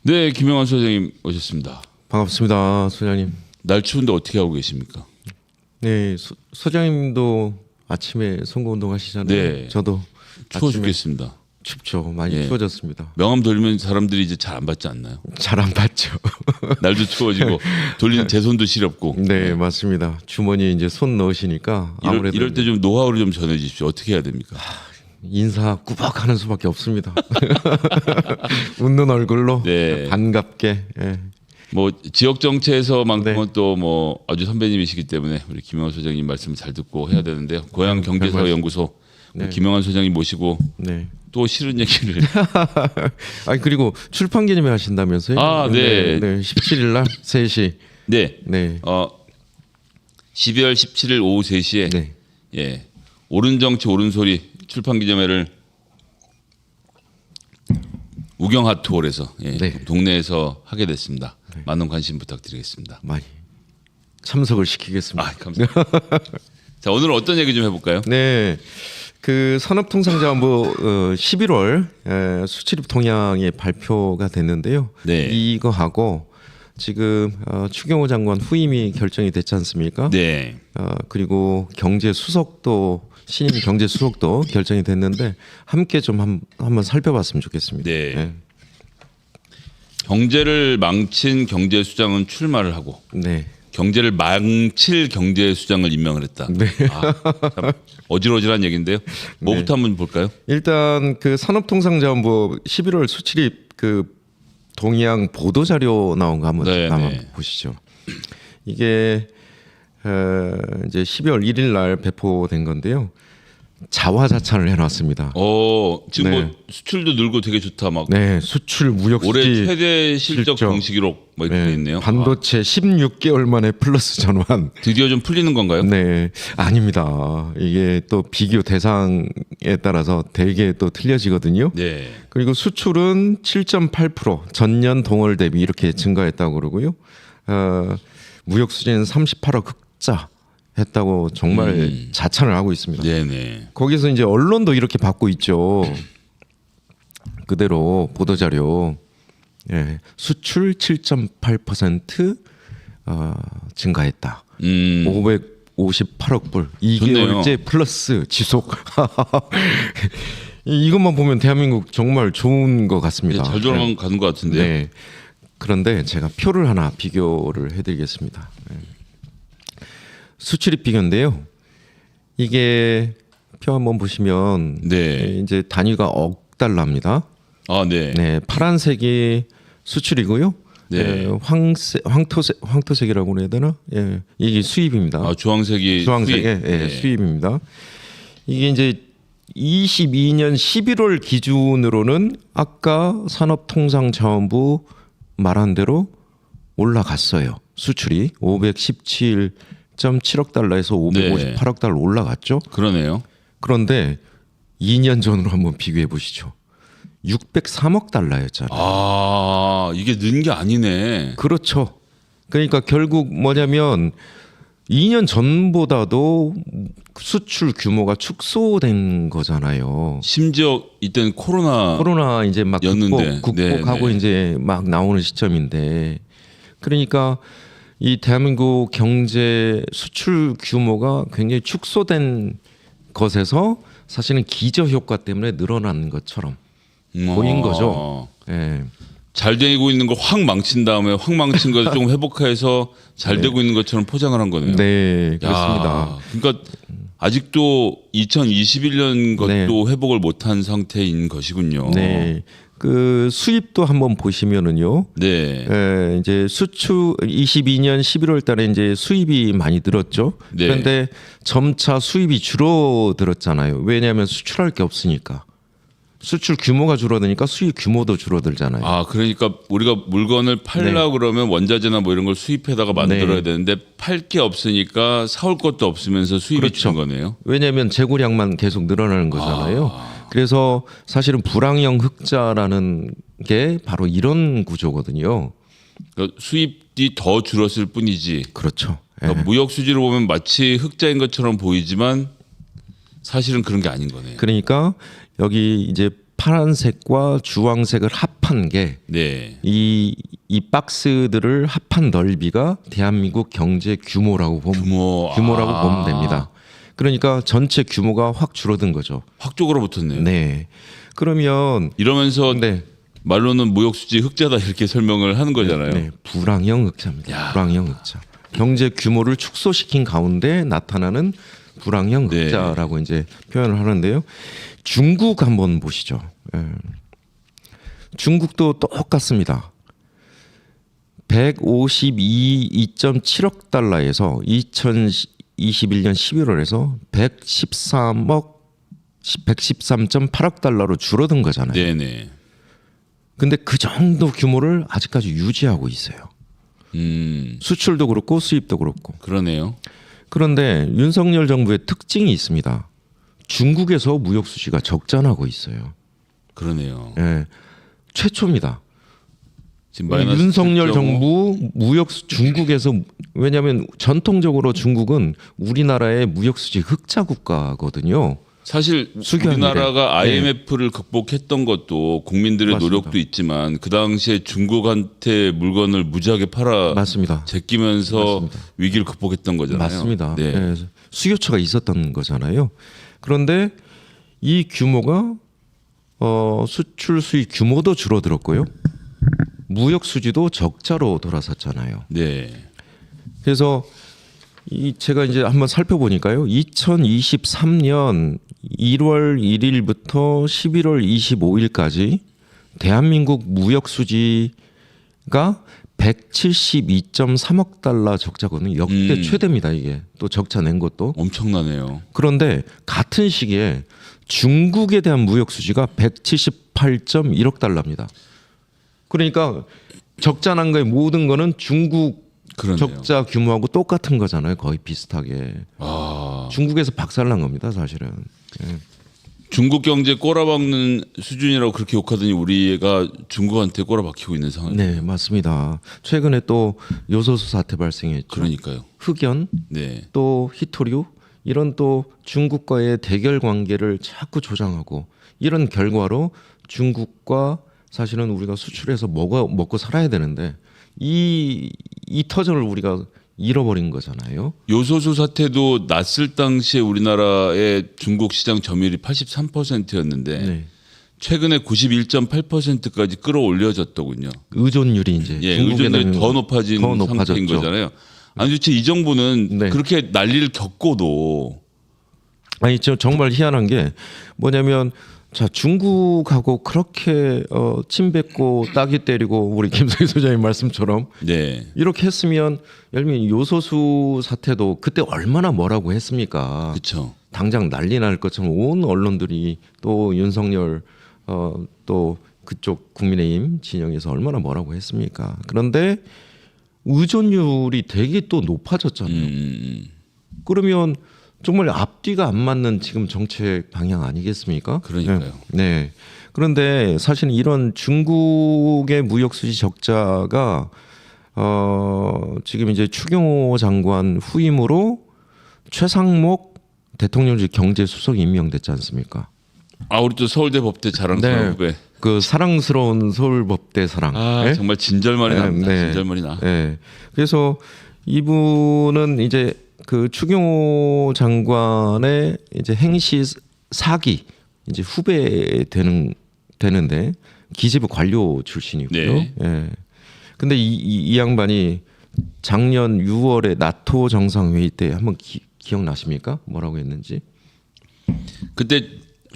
네, 김영환 소장님 오셨습니다. 반갑습니다, 소장님. 날 추운데 어떻게 하고 계십니까? 네, 소장님도 아침에 선거운동 하시잖아요. 네. 저도 추워 아침에 죽겠습니다. 춥죠. 많이 예. 추워졌습니다. 명함 돌리면 사람들이 이제 잘 안 받지 않나요? 잘 안 받죠. 날도 추워지고 돌리는 제 손도 시렵고. 네, 맞습니다. 주머니에 이제 손 넣으시니까 아무래도 이럴 때 좀 노하우를 좀 전해주십시오. 어떻게 해야 됩니까? 인사 꾸벅하는 수밖에 없습니다. 웃는 얼굴로 네. 반갑게. 예. 뭐 지역 정치에서만큼은 네. 또 뭐 아주 선배님이시기 때문에 우리 김영환 소장님 말씀 잘 듣고 해야 되는데요. 고향 경제사회 연구소 네. 김영환 소장님 모시고 네. 또 싫은 얘기를. 아니 그리고 출판 기념회 하신다면서요? 아, 네. 네. 17일 날 3시. 네. 네. 12월 17일 오후 3시에 네. 예. 옳은 정치 옳은 소리 출판 기념회를 우경하트홀에서 예. 네. 동네에서 하게 됐습니다. 많은 관심 부탁드리겠습니다. 많이 참석을 시키겠습니다. 아, 감사합니다. 자, 오늘 어떤 얘기 좀 해볼까요? 네, 그 산업통상자원부 11월 수출입 동향이 발표가 됐는데요. 네. 이거하고 지금 추경호 장관 후임이 결정이 됐지 않습니까? 네. 그리고 경제수석도 신임 경제수석도 결정이 됐는데 함께 좀 한번 살펴봤으면 좋겠습니다. 네. 경제를 망친 경제수장은 출마를 하고 네. 경제를 망칠 경제수장을 임명을 했다. 네. 참 어질어질한 얘기인데요. 뭐부터 한번 볼까요? 일단 그 산업통상자원부 11월 수출입 그 동향 보도 자료 나온 거 한번 보시죠. 이게 이제 12월 1일 날 배포된 건데요. 자화자찬을 해놨습니다. 지금 네. 뭐 수출도 늘고 되게 좋다 막. 네, 수출 무역 올해 수지 최대 실적 경시 기록 뭐 이렇게 돼 있네요. 반도체 16개월 만에 플러스 전환. 드디어 좀 풀리는 건가요? 네, 아닙니다. 이게 또 비교 대상에 따라서 되게 또 틀려지거든요. 네. 그리고 수출은 7.8% 전년 동월 대비 이렇게 증가했다고 그러고요. 무역 수지는 38억 흑자 했다고 정말 자찬을 하고 있습니다. 네네. 거기서 이제 언론도 이렇게 받고 있죠. 그대로 보도 자료. 예, 수출 7.8% 증가했다. 558억 불. 2개월째 플러스 지속. 이것만 보면 대한민국 정말 좋은 것 같습니다. 네, 잘 돌아가는 것 같은데요. 네. 그런데 제가 표를 하나 비교를 해드리겠습니다. 수출입 비교인데요. 이게 표 한번 보시면 네. 이제 단위가 억 달러입니다. 아, 네. 네, 파란색이 수출이고요. 네. 황토색이라고 해야 되나? 예, 이게 수입입니다. 아, 주황색이 주황색의 수입. 예, 네. 수입입니다. 이게 이제 22년 11월 기준으로는 아까 산업통상자원부 말한 대로 올라갔어요. 수출이 517.7억 달러에서 558억 달러 올라갔죠. 그러네요. 그런데 2년 전으로 한번 비교해 보시죠. 603억 달러였잖아요. 아, 이게 는 게 아니네. 그렇죠. 그러니까 결국 뭐냐면 2년 전보다도 수출 규모가 축소된 거잖아요. 심지어 이때는 코로나 이제 막 였는데. 극복하고 네. 이제 막 나오는 시점인데, 그러니까 이 대한민국 경제 수출 규모가 굉장히 축소된 것에서 사실은 기저 효과 때문에 늘어난 것처럼 보인 거죠. 예. 잘 되고 있는 걸 확 망친 다음에 확 망친 걸 좀 회복해서 잘 되고 있는 것처럼 포장을 한 거네요. 네, 그렇습니다. 야, 그러니까 아직도 2021년 것도 회복을 못한 상태인 것이군요. 네, 그 수입도 한번 보시면은요. 네. 이제 수출 22년 11월달에 이제 수입이 많이 늘었죠. 네. 그런데 점차 수입이 줄어들었잖아요. 왜냐하면 수출할 게 없으니까. 수출 규모가 줄어드니까 수입 규모도 줄어들잖아요. 아, 그러니까 우리가 물건을 팔려고 그러면 원자재나 뭐 이런 걸 수입해다가 만들어야 네. 되는데 팔 게 없으니까 사올 것도 없으면서 수입이 그렇죠. 준 거네요. 왜냐하면 재고량만 계속 늘어나는 거잖아요. 그래서 사실은 불황형 흑자라는 게 바로 이런 구조거든요. 그러니까 수입이 더 줄었을 뿐이지. 그렇죠. 그러니까 무역 수지로 보면 마치 흑자인 것처럼 보이지만 사실은 그런 게 아닌 거네요. 그러니까 여기 이제 파란색과 주황색을 합한 게 네. 이 박스들을 합한 넓이가 대한민국 경제 규모라고 규모라고 보면 됩니다. 그러니까 전체 규모가 확 줄어든 거죠. 확 쪼그라붙었네요. 네. 그러면 이러면서 네. 말로는 무역수지 흑자다 이렇게 설명을 하는 거잖아요. 네. 불황형 흑자입니다. 불황형 흑자. 경제 규모를 축소시킨 가운데 나타나는 불황형 네. 흑자라고 이제 표현을 하는데요. 중국 한번 보시죠. 예. 중국도 똑같습니다. 152.7억 달러에서 2021년 11월에서 113.8억 달러로 줄어든 거잖아요. 네네. 근데 그 정도 규모를 아직까지 유지하고 있어요. 수출도 그렇고 수입도 그렇고. 그러네요. 그런데 윤석열 정부의 특징이 있습니다. 중국에서 무역 수지가 적자나고 있어요. 그러네요. 예, 최초입니다. 지금 마이너스 윤석열 7.5. 정부 중국에서 왜냐하면 전통적으로 중국은 우리나라의 무역 수지 흑자 국가거든요. 사실 수교하는데. 우리나라가 IMF를 극복했던 것도 국민들의 맞습니다. 노력도 있지만 그 당시에 중국한테 물건을 무지하게 팔아 맞습니다. 제끼면서 맞습니다. 위기를 극복했던 거잖아요. 맞습니다. 네. 예, 수요처가 있었던 거잖아요. 그런데 이 규모가 수출 수입 규모도 줄어들었고요. 무역 수지도 적자로 돌아섰잖아요. 네. 그래서 제가 이제 한번 살펴보니까요. 2023년 1월 1일부터 11월 25일까지 대한민국 무역 수지가 172.3억 달러 적자거든요. 역대 최대입니다. 이게 또 적자 낸 것도. 엄청나네요. 그런데 같은 시기에 중국에 대한 무역 수지가 178.1억 달러입니다. 그러니까 적자 난 거의 모든 거는 중국 그러네요. 적자 규모하고 똑같은 거잖아요. 거의 비슷하게. 중국에서 박살난 겁니다, 사실은. 예. 중국 경제 꼬라박는 수준이라고 그렇게 욕하더니 우리가 중국한테 꼬라박히고 있는 상황. 네, 맞습니다. 최근에 또 요소수 사태 발생했죠. 그러니까요. 흑연, 네. 또 히토류 이런 또 중국과의 대결 관계를 자꾸 조장하고 이런 결과로 중국과 사실은 우리가 수출해서 먹고 살아야 되는데 이 터전을 우리가 잃어버린 거잖아요. 요소수 사태도 났을 당시에 우리나라의 중국 시장 점유율이 83%였는데 네. 최근에 91.8%까지 끌어올려졌더군요. 의존율이 이제 예, 중국에 의존율이 대한 더 높아진 더 상태인 높아졌죠. 거잖아요. 아니 도대체 이 정부는 네. 그렇게 난리를 겪고도 아니 저 정말 희한한 게 뭐냐면 자 중국하고 그렇게 침뱉고 따기 때리고 우리 김성희 소장님 말씀처럼 네. 이렇게 했으면 예를 들면 요소수 사태도 그때 얼마나 뭐라고 했습니까? 그렇죠. 당장 난리 날 것처럼 온 언론들이 또 윤석열 또 그쪽 국민의힘 진영에서 얼마나 뭐라고 했습니까? 그런데 의존율이 되게 또 높아졌잖아요. 그러면 정말 앞뒤가 안 맞는 지금 정책 방향 아니겠습니까? 그러니까요. 네. 그런데 사실 이런 중국의 무역 수지 적자가 지금 이제 추경호 장관 후임으로 최상목 대통령직 경제수석 임명됐지 않습니까? 아 우리 또 서울대 법대 자랑스러운 후배. 그 사랑스러운 서울법대 사랑. 아 네? 정말 진절말이 납니다. 네. 진절말이 나. 네. 그래서 이분은 이제 그 추경호 장관의 이제 행시 사기 이제 후배 되는데 기재부 관료 출신이고요. 네. 예. 근데 이 양반이 작년 6월에 나토 정상회의 때 한번 기억나십니까? 뭐라고 했는지? 그때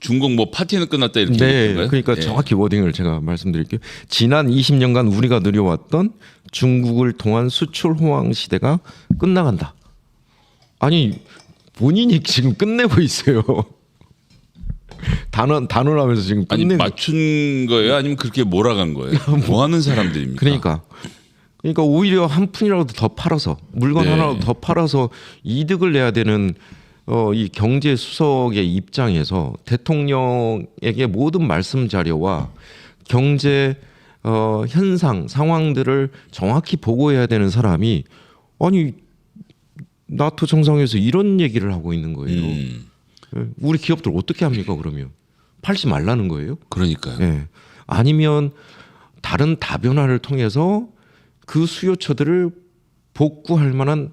중국 뭐 파티는 끝났다 이렇게 네, 얘기했던가요? 그러니까 네. 정확히 워딩을 제가 말씀드릴게요. 지난 20년간 우리가 누려왔던 중국을 통한 수출 호황 시대가 끝나간다. 아니 본인이 지금 끝내고 있어요. 단언하면서 지금 아니 끝내고. 맞춘 거예요? 아니면 그렇게 몰아간 거예요? 뭐 하는 사람들입니까? 그러니까 오히려 한 푼이라도 더 팔아서 물건 네. 하나라도 더 팔아서 이득을 내야 되는 이 경제 수석의 입장에서 대통령에게 모든 말씀 자료와 경제 현상 상황들을 정확히 보고해야 되는 사람이 아니 나토 정상회의에서 이런 얘기를 하고 있는 거예요. 우리 기업들 어떻게 합니까 그러면? 팔지 말라는 거예요. 그러니까요. 예. 아니면 다른 다변화를 통해서 그 수요처들을 복구할 만한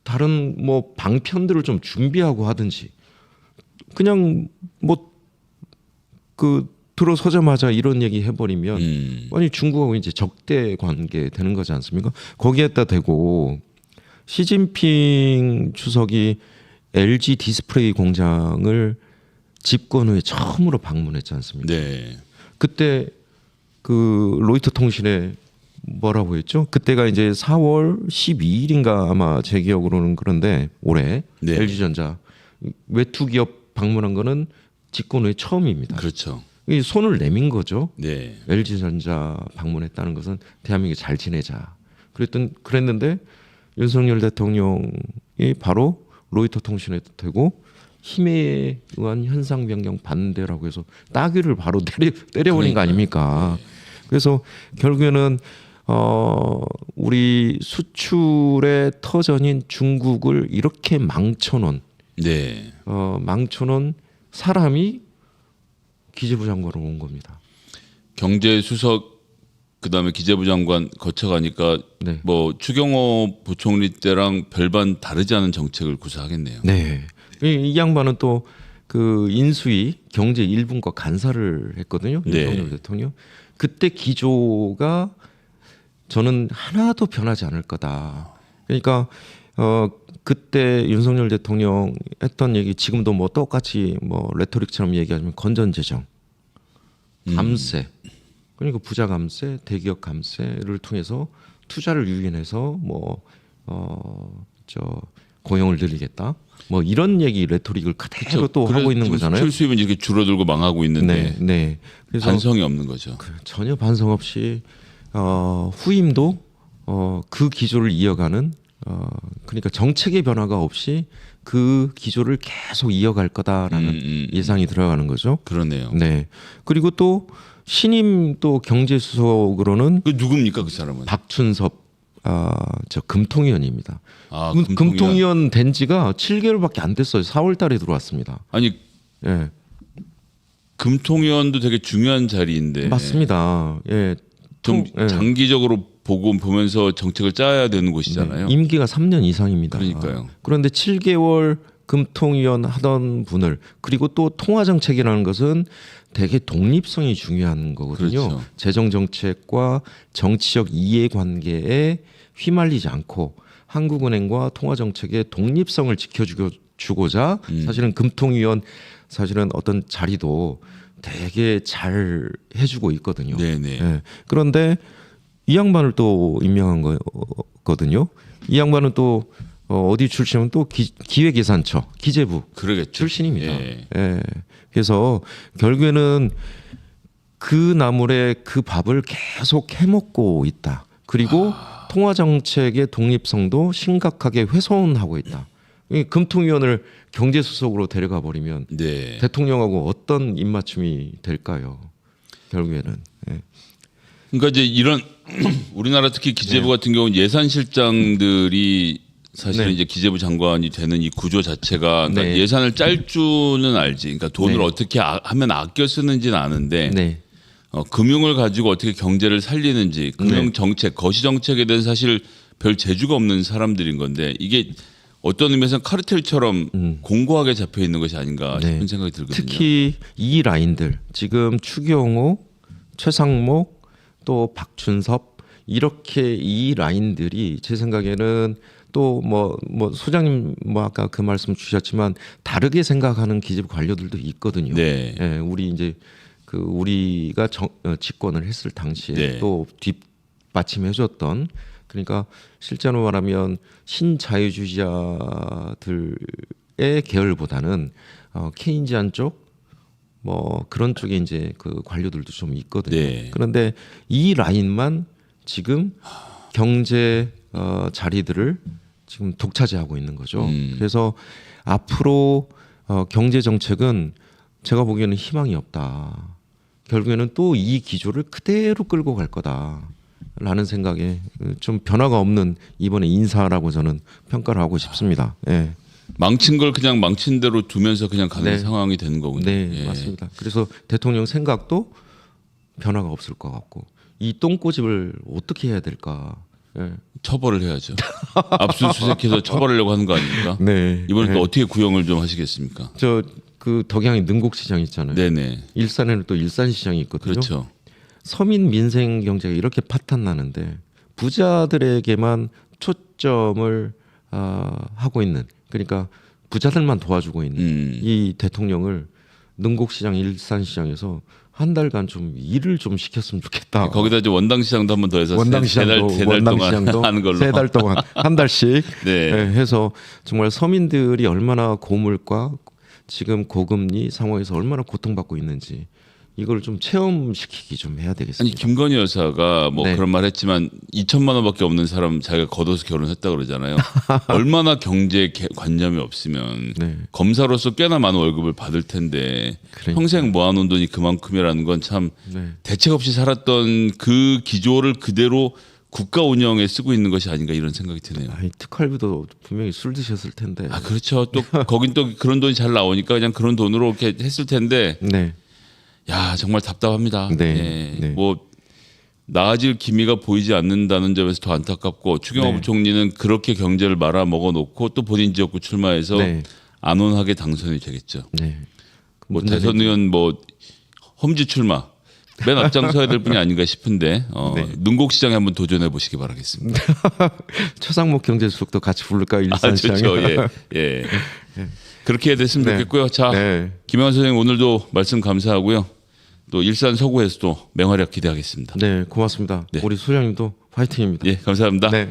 다른 뭐 방편들을 좀 준비하고 하든지 그냥 뭐 그 들어서자마자 이런 얘기 해버리면 아니 중국하고 이제 적대 관계 되는 거지 않습니까? 거기에다 대고 시진핑 주석이 LG 디스플레이 공장을 집권 후에 처음으로 방문했지 않습니까? 네. 그때 그 로이터 통신에 뭐라고 했죠? 그때가 이제 4월 12일인가 아마 제 기억으로는 그런데 올해 네. LG전자 외투 기업 방문한 거는 집권 후에 처음입니다. 그렇죠. 이 손을 내민 거죠. 네. LG전자 방문했다는 것은 대한민국이 잘 지내자. 그랬는데 윤석열 대통령이 바로 로이터 통신에 대고 힘에 의한 현상 변경 반대라고 해서 따귀를 바로 때려버린 거 아닙니까? 네. 그래서 결국에는 우리 수출의 터전인 중국을 이렇게 망쳐놓은 네. 망쳐놓은 사람이 기재부 장관으로 온 겁니다. 경제수석 그다음에 기재부 장관 거쳐가니까 네. 뭐 추경호 부총리 때랑 별반 다르지 않은 정책을 구사하겠네요. 네. 이 양반은 또 그 인수위 경제 1분과 간사를 했거든요. 네. 윤석열 대통령. 그때 기조가 저는 하나도 변하지 않을 거다. 그러니까 그때 윤석열 대통령 했던 얘기 지금도 뭐 똑같이 뭐 레토릭처럼 얘기하면 건전재정, 감세, 그러니까 부자 감세, 대기업 감세를 통해서 투자를 유인해서 뭐 고용을 늘리겠다. 뭐 이런 얘기 레토릭을 그대로 또 하고 있는 거잖아요. 수출 수입은 이렇게 줄어들고 망하고 있는데 네, 네. 그래서 반성이 없는 거죠. 전혀 반성 없이 후임도 그 기조를 이어가는 그러니까 정책의 변화가 없이 그 기조를 계속 이어갈 거다라는 예상이 들어가는 거죠. 그러네요. 네. 그리고 또 신임 또 경제수석으로는 그 누굽니까 그 사람은? 박춘섭 저 금통위원입니다. 아, 금통위원 된 지가 7개월밖에 안 됐어요. 4월 달에 들어왔습니다. 아니 예. 금통위원도 되게 중요한 자리인데 맞습니다. 예. 좀 예. 장기적으로 보면서 정책을 짜야 되는 곳이잖아요. 네, 임기가 3년 이상입니다. 그러니까요. 그런데 7개월 금통위원 하던 분을 그리고 또 통화정책이라는 것은 되게 독립성이 중요한 거거든요. 그렇죠. 재정정책과 정치적 이해관계에 휘말리지 않고 한국은행과 통화정책의 독립성을 지켜주고자 사실은 금통위원 사실은 어떤 자리도 되게 잘 해주고 있거든요. 네네. 예. 그런데 이 양반을 또 임명한 거거든요. 이 양반은 또 어디 출신은 또 기획예산처 기재부 그러겠죠. 출신입니다. 예. 예. 그래서 결국에는 그 나물에 그 밥을 계속 해먹고 있다. 그리고 통화정책의 독립성도 심각하게 훼손하고 있다. 이 금통위원을 경제수석으로 데려가 버리면 네. 대통령하고 어떤 입맞춤이 될까요? 결국에는. 예. 그러니까 이제 이런 우리나라 특히 기재부 같은 경우는 예산실장들이 사실은 네. 이제 기재부 장관이 되는 이 구조 자체가 그러니까 네. 예산을 짤 줄은 알지. 그러니까 돈을 네. 어떻게 하면 아껴 쓰는지는 아는데 네. 금융을 가지고 어떻게 경제를 살리는지 금융 정책, 거시 정책에 대해서 사실 별 재주가 없는 사람들인 건데 이게 어떤 의미에서는 카르텔처럼 공고하게 잡혀 있는 것이 아닌가 싶은 네. 생각이 들거든요. 특히 이 라인들 지금 추경호, 최상목 또 박춘섭 이렇게 이 라인들이 제 생각에는 또 뭐 소장님 뭐 아까 그 말씀 주셨지만 다르게 생각하는 기재부 관료들도 있거든요. 네. 예, 우리 이제 그 우리가 집권을 했을 당시에 네. 또 뒷받침해줬던 그러니까 실제로 말하면 신자유주의자들의 계열보다는 케인지안 쪽 뭐 그런 쪽에 이제 그 관료들도 좀 있거든요. 네. 그런데 이 라인만 지금 경제 자리들을 지금 독차지하고 있는 거죠. 그래서 앞으로 경제 정책은 제가 보기에는 희망이 없다. 결국에는 또 이 기조를 그대로 끌고 갈 거다라는 생각에 좀 변화가 없는 이번에 인사라고 저는 평가를 하고 싶습니다. 예. 망친 걸 그냥 망친 대로 두면서 그냥 가는 네. 상황이 되는 거군요. 네, 예. 맞습니다. 그래서 대통령 생각도 변화가 없을 것 같고 이 똥꼬집을 어떻게 해야 될까? 예. 처벌을 해야죠. 압수수색해서 처벌하려고 하는 거 아닙니까? 네. 이번에 네. 또 어떻게 구형을 좀 하시겠습니까? 저 그 덕양에 능곡시장 있잖아요. 네네. 일산에는 또 일산시장이 있거든요. 그렇죠. 서민 민생 경제가 이렇게 파탄 나는데 부자들에게만 초점을 하고 있는 그러니까 부자들만 도와주고 있는 이 대통령을 능곡시장 일산시장에서 한 달간 좀 일을 좀 시켰으면 좋겠다. 거기다 이제 원당시장도 한 번 더 해서 원당시장도 세달 동안 하는 걸로. 세 달 동안 한 달씩 네. 예, 해서 정말 서민들이 얼마나 고물가 지금 고금리 상황에서 얼마나 고통받고 있는지 이걸 좀 체험시키기 좀 해야 아니 되겠습니다. 김건희 여사가 뭐 네. 그런 말 했지만 2천만 원밖에 없는 사람 자기가 걷어서 결혼했다 그러잖아요. 얼마나 경제 관념이 없으면 네. 검사로서 꽤나 많은 월급을 받을 텐데 그러니까. 평생 모아놓은 돈이 그만큼이라는 건 참 네. 대책 없이 살았던 그 기조를 그대로 국가 운영에 쓰고 있는 것이 아닌가 이런 생각이 드네요. 아이, 특활비도 분명히 술 드셨을 텐데. 아 그렇죠. 또 거긴 또 그런 돈이 잘 나오니까 그냥 그런 돈으로 이렇게 했을 텐데 네. 야 정말 답답합니다. 네. 예. 네. 뭐 나아질 기미가 보이지 않는다는 점에서 더 안타깝고 추경호 네. 부총리는 그렇게 경제를 말아 먹어 놓고 또 본인 지역구 출마해서 네. 안온하게 당선이 되겠죠. 네. 뭐 대선 의원 뭐 험지 출마 맨 앞장서야 될 분이 아닌가 싶은데 네. 능곡시장에 한번 도전해 보시기 바라겠습니다. 최상목 경제수석도 같이 부를까 아 일산시장에. 좋죠. 예. 예. 그렇게 됐으면 네. 좋겠고요. 자 네. 김영환 선생님 오늘도 말씀 감사하고요. 또 일산 서구에서도 맹활약 기대하겠습니다. 네, 고맙습니다. 네. 우리 소장님도 화이팅입니다. 예, 감사합니다. 네.